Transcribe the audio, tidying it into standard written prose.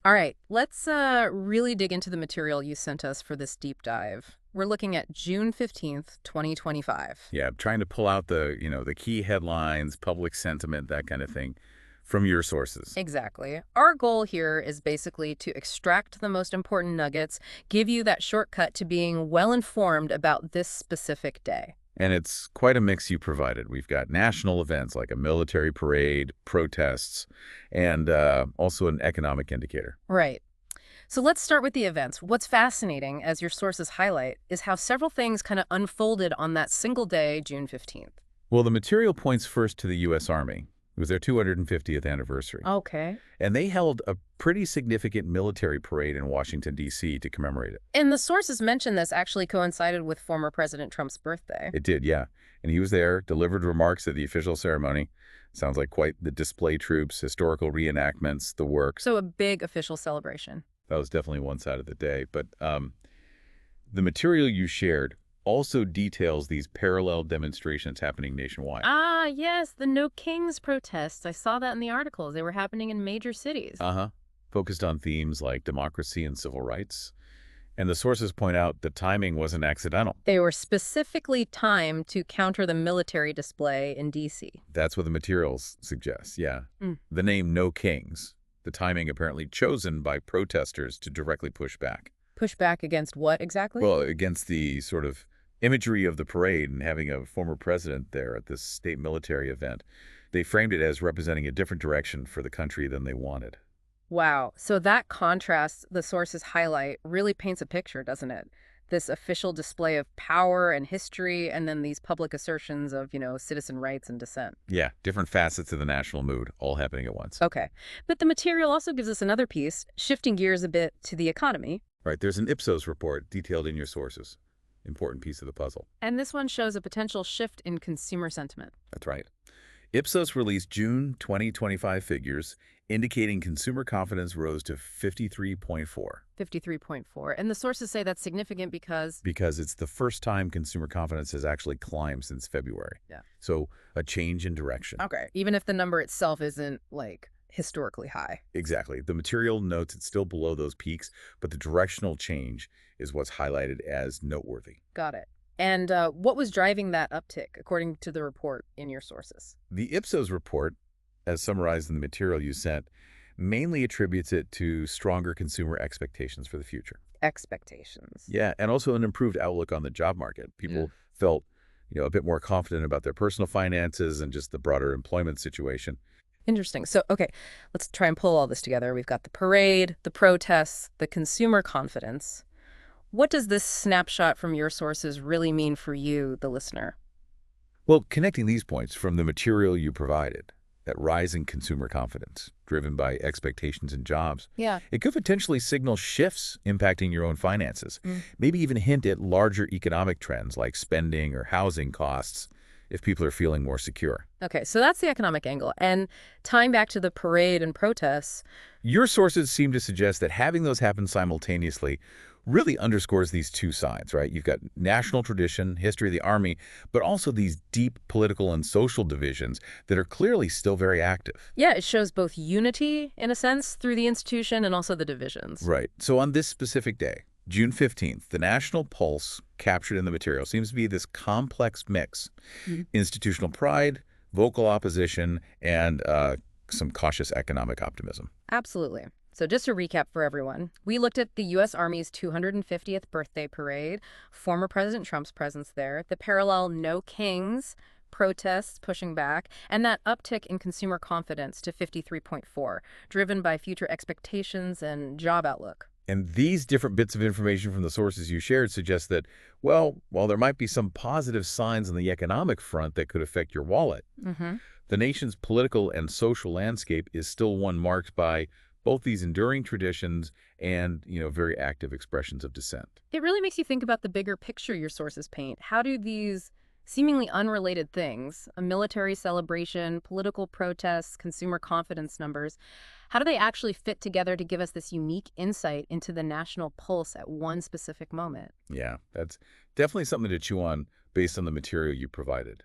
All right, let's really dig into the material you sent us for this deep dive. We're looking at June 15th, 2025. Yeah, trying to pull out the key headlines, public sentiment, that kind of thing from your sources. Exactly. Our goal here is basically to extract the most important nuggets, give you that shortcut to being well informed about this specific day. And it's quite a mix you provided. We've got national events like a military parade, protests, and also an economic indicator. Right. So let's start with the events. What's fascinating, as your sources highlight, is how several things kind of unfolded on that single day, June 15th. Well, the material points first to the U.S. Army. It was their 250th anniversary. Okay. And they held a pretty significant military parade in Washington, D.C. to commemorate it. And the sources mention this actually coincided with former President Trump's birthday. It did, yeah. And he was there, delivered remarks at the official ceremony. Sounds like quite the display troops, historical reenactments, the works. So a big official celebration. That was definitely one side of the day. But the material you shared also details these parallel demonstrations happening nationwide. Ah, yes, the No Kings protests. I saw that in the articles. They were happening in major cities. Uh-huh. Focused on themes like democracy and civil rights. And the sources point out the timing wasn't accidental. They were specifically timed to counter the military display in D.C. That's what the materials suggest, yeah. Mm. The name No Kings, the timing apparently chosen by protesters to directly push back. Push back against what exactly? Well, against the sort of imagery of the parade and having a former president there at this state military event. They framed it as representing a different direction for the country than they wanted. Wow. So that contrast the sources highlight really paints a picture, doesn't it? This official display of power and history, and then these public assertions of, citizen rights and dissent. Yeah, different facets of the national mood all happening at once. Okay. But the material also gives us another piece, shifting gears a bit to the economy. Right, there's an Ipsos report detailed in your sources. Important piece of the puzzle. And this one shows a potential shift in consumer sentiment. That's right. Ipsos released June 2025 figures indicating consumer confidence rose to 53.4. 53.4. And the sources say that's significant because... Because it's the first time consumer confidence has actually climbed since February. Yeah. So a change in direction. Okay. Even if the number itself isn't, historically high. Exactly. The material notes it's still below those peaks, but the directional change is what's highlighted as noteworthy. Got it. And what was driving that uptick, according to the report in your sources? The Ipsos report, as summarized in the material you sent, mainly attributes it to stronger consumer expectations for the future. Expectations. Yeah, and also an improved outlook on the job market. People felt, a bit more confident about their personal finances and just the broader employment situation. Interesting. So, okay, let's try and pull all this together. We've got the parade, the protests, the consumer confidence. What does this snapshot from your sources really mean for you, the listener? Well, connecting these points from the material you provided, that rise in consumer confidence, driven by expectations and jobs, Yeah. it could potentially signal shifts impacting your own finances, maybe even hint at larger economic trends like spending or housing costs if people are feeling more secure. Okay, so that's the economic angle. And tying back to the parade and protests, Your sources seem to suggest that having those happen simultaneously really underscores these two sides, right? You've got national tradition, history of the Army, but also these deep political and social divisions that are clearly still very active. yeah, it shows both unity, in a sense, through the institution and also the divisions. Right. So on this specific day, June 15th, the national pulse captured in the material seems to be this complex mix. Institutional pride, vocal opposition, and some cautious economic optimism. Absolutely. So just to recap for everyone, we looked at the U.S. Army's 250th birthday parade, former President Trump's presence there, the parallel No Kings protests pushing back, and that uptick in consumer confidence to 53.4, driven by future expectations and job outlook. And these different bits of information from the sources you shared suggest that, well, while there might be some positive signs on the economic front that could affect your wallet, the nation's political and social landscape is still one marked by both these enduring traditions and, very active expressions of dissent. It really makes you think about the bigger picture your sources paint. How do these seemingly unrelated things, a military celebration, political protests, consumer confidence numbers, how do they actually fit together to give us this unique insight into the national pulse at one specific moment? Yeah, that's definitely something to chew on based on the material you provided.